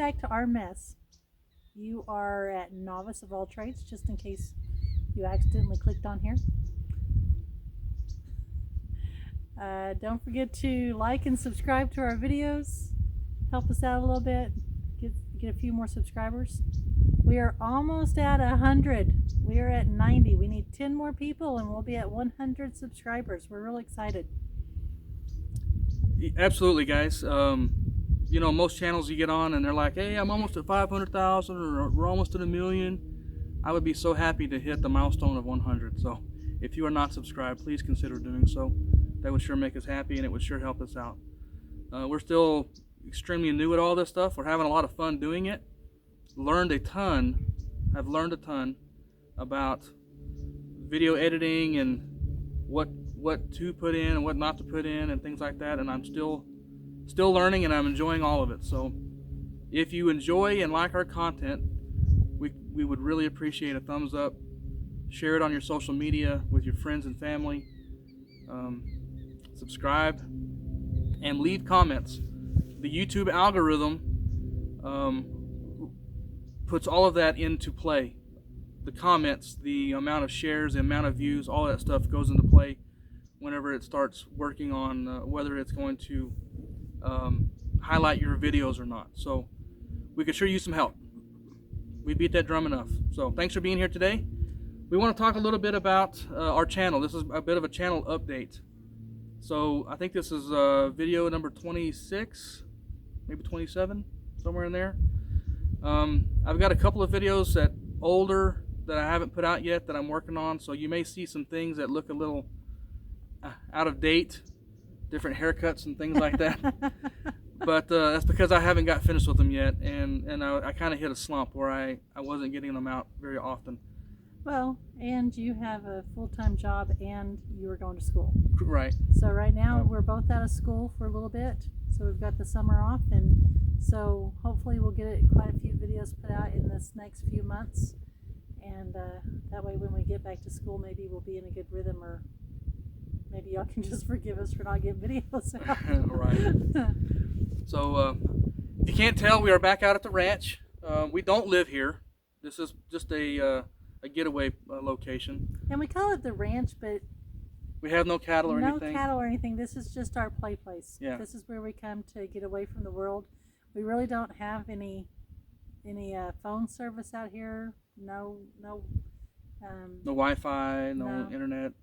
back to our mess. You are at Novice of All Trades, just in case you accidentally clicked on here. Don't forget to like and subscribe to our videos. Help us out a little bit. Get a few more subscribers. We are almost at 100. We are at 90. We need 10 more people and we'll be at 100 subscribers. We're really excited. Absolutely, guys. You know, most channels you get on and they're like, hey, I'm almost at 500,000 or we're almost at 1 million. I would be so happy to hit the milestone of 100. So if you are not subscribed, please consider doing so. That would sure make us happy and it would sure help us out. We're still extremely new at all this stuff. We're having a lot of fun doing it. I've learned a ton about video editing and what to put in and what not to put in and things like that, and I'm still learning and I'm enjoying all of it. So if you enjoy and like our content, we would really appreciate a thumbs up. Share it on your social media with your friends and family. Subscribe and leave comments. The YouTube algorithm puts all of that into play. The comments, the amount of shares, the amount of views, all that stuff goes into play whenever it starts working on whether it's going to highlight your videos or not. So we could sure use some help. We beat that drum enough. So thanks for being here today. We want to talk a little bit about our channel. This is a bit of a channel update. So I think this is video number 26, maybe 27, somewhere in there. I've got a couple of videos that I haven't put out yet that I'm working on, so you may see some things that look a little out of date, different haircuts and things like that. But that's because I haven't got finished with them yet, and I kind of hit a slump where I wasn't getting them out very often. Well, and you have a full-time job and you were going to school. Right. So right now we're both out of school for a little bit, so we've got the summer off, and so hopefully we'll get quite a few videos put out in this next few months, and that way when we get back to school maybe we'll be in a good rhythm, or maybe y'all can just forgive us for not getting videos out. Right. So if you can't tell, we are back out at the ranch. We don't live here. This is just a getaway location. And we call it the ranch, but we have no cattle or anything. No cattle or anything. This is just our play place. Yeah. This is where we come to get away from the world. We really don't have any phone service out here. No Wi-Fi, no internet.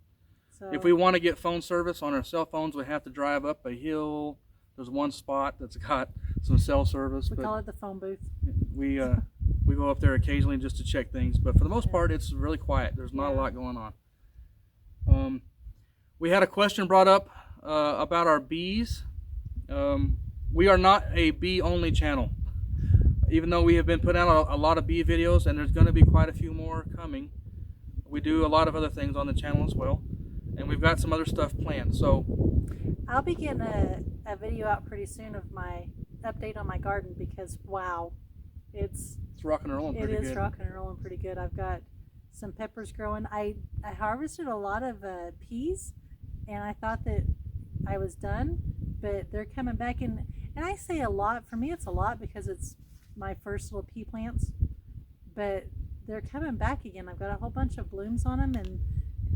So if we want to get phone service on our cell phones, we have to drive up a hill. There's one spot that's got some cell service. We call it the phone booth. We go up there occasionally just to check things, but for the most part, it's really quiet. There's not a lot going on. We had a question brought up about our bees. We are not a bee-only channel. Even though we have been putting out a lot of bee videos, and there's going to be quite a few more coming, we do a lot of other things on the channel as well, and we've got some other stuff planned. So I'll be getting a video out pretty soon of my update on my garden, because wow, it's rocking and rolling pretty good. It is rocking and rolling pretty good. I've got some peppers growing. I harvested a lot of peas, and I thought that I was done, but they're coming back in. And I say a lot, for me it's a lot because it's my first little pea plants, but they're coming back again. I've got a whole bunch of blooms on them, and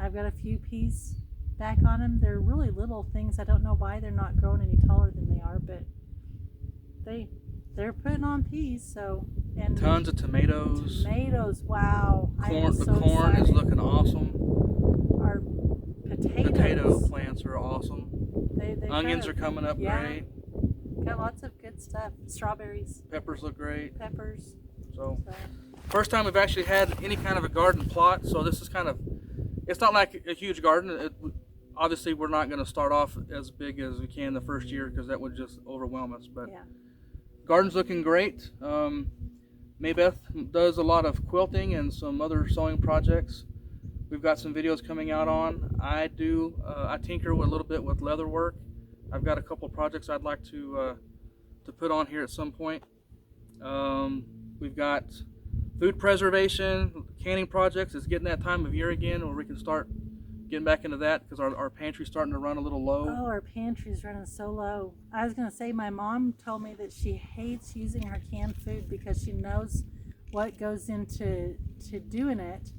I've got a few peas back on them. They're really little things. I don't know why they're not growing any taller than they are, but they're putting on peas. So, and tons of tomatoes. Tomatoes, wow! The corn is looking awesome. Our potato plants are awesome. Onions are coming up great. Got lots of good stuff. Strawberries. Peppers look great. Peppers. So first time we've actually had any kind of a garden plot. So this is kind of, it's not like a huge garden. Obviously, we're not going to start off as big as we can the first year because that would just overwhelm us. But garden's looking great. Maybeth does a lot of quilting and some other sewing projects. We've got some videos coming out on. I tinker a little bit with leather work. I've got a couple projects I'd like to put on here at some point. We've got food preservation, canning projects. It's getting that time of year again where we can start getting back into that because our pantry's starting to run a little low. Oh, our pantry's running so low. I was going to say, my mom told me that she hates using her canned food because she knows what goes into doing it.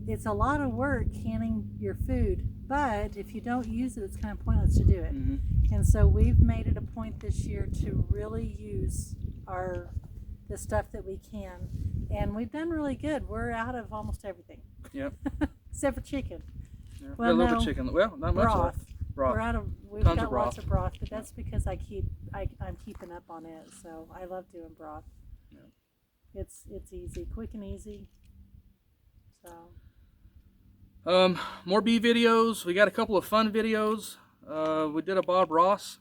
It's a lot of work canning your food, but if you don't use it, it's kind of pointless to do it. Mm-hmm. And so we've made it a point this year to really use the stuff that we can, and we've done really good. We're out of almost everything. Yep. Except for chicken. Yeah. Well, a little no, bit chicken. Well, not much broth. left. Broth. We're out of. We've Tons got of broth. lots of broth, but that's because I'm keeping up on it. So I love doing broth. Yeah. It's easy, quick and easy. So. More bee videos. We got a couple of fun videos. We did a Bob Ross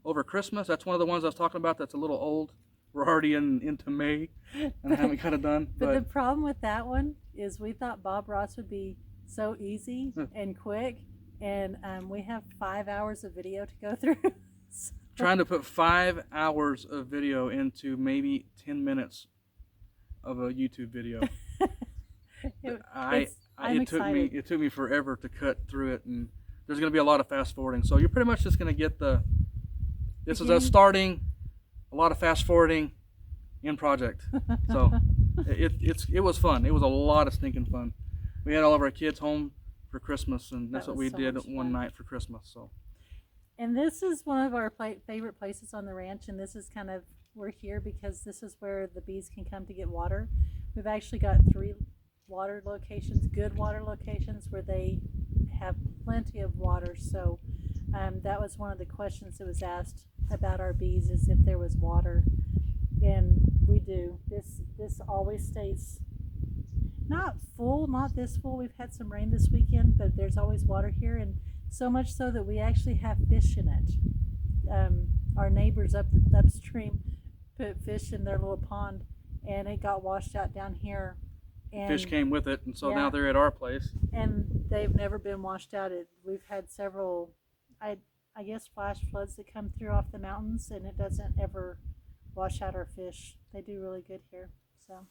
over Christmas. That's one of the ones I was talking about. That's a little old. We're already into May, and I haven't got it done. But the problem with that one is we thought Bob Ross would be so easy and quick, and we have 5 hours of video to go through. So. Trying to put 5 hours of video into maybe 10 minutes of a YouTube video. It took me forever to cut through it, and there's going to be a lot of fast forwarding. So you're pretty much just going to get this is us starting, a lot of fast forwarding, in project. So it was fun. It was a lot of stinking fun. We had all of our kids home for Christmas, and that's what we did one night for Christmas. So. And this is one of our favorite places on the ranch, and this is kind of, we're here because this is where the bees can come to get water. We've actually got 3 water locations, good water locations, where they have plenty of water. So that was one of the questions that was asked about our bees, is if there was water, and we do. This always stays not full, not this full. We've had some rain this weekend, but there's always water here, and so much so that we actually have fish in it. Our neighbors upstream put fish in their little pond, and it got washed out down here. And fish came with it, and so now they're at our place. And they've never been washed out. We've had several, I guess, flash floods that come through off the mountains, and it doesn't ever wash out our fish. They do really good here. So.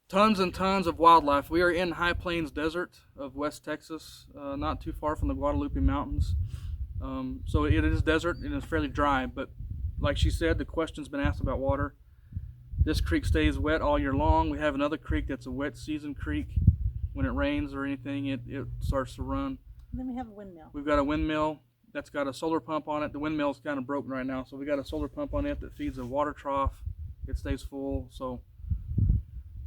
Tons and tons of wildlife. We are in High Plains Desert of West Texas, not too far from the Guadalupe Mountains. So it is desert and it's fairly dry, but like she said, the question's been asked about water. This creek stays wet all year long. We have another creek that's a wet season creek. When it rains or anything, it starts to run. And then we have a windmill. We've got a windmill that's got a solar pump on it. The windmill's kind of broken right now, so we got a solar pump on it that feeds a water trough. It stays full. So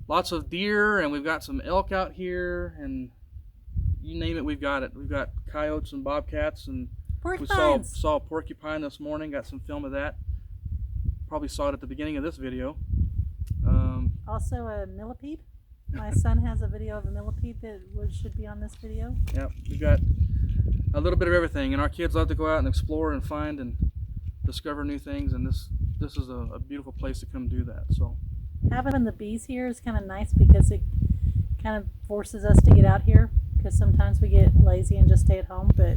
lots of deer, and we've got some elk out here, and you name it, we've got it. We've got coyotes and bobcats, and we saw a porcupine this morning. Got some film of that. Probably saw it at the beginning of this video. Also a millipede. My son has a video of a millipede that should be on this video. Yep, we've got a little bit of everything, and our kids love to go out and explore and find and discover new things, and this is a beautiful place to come do that. So having the bees here is kind of nice because it kind of forces us to get out here, because sometimes we get lazy and just stay at home, but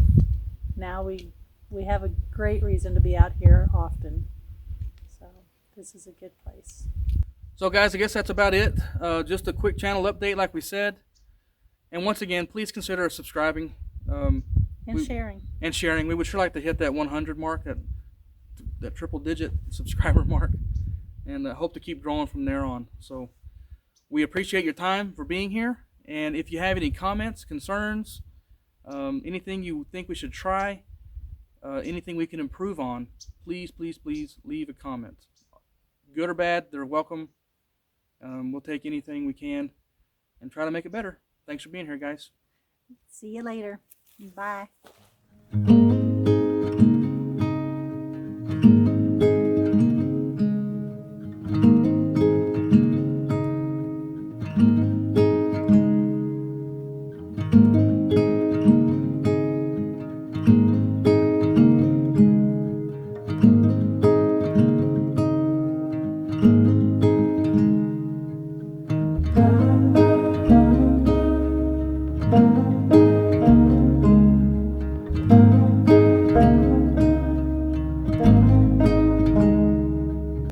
now we have a great reason to be out here often. So this is a good place. So guys, I guess that's about it. Just a quick channel update like we said. And once again, please consider subscribing. And sharing. And sharing. We would sure like to hit that 100 mark, that triple digit subscriber mark. And hope to keep growing from there on. So we appreciate your time for being here. And if you have any comments, concerns, anything you think we should try, anything we can improve on, please, please, please leave a comment. Good or bad, they're welcome. We'll take anything we can and try to make it better. Thanks for being here, guys. See you later. Bye.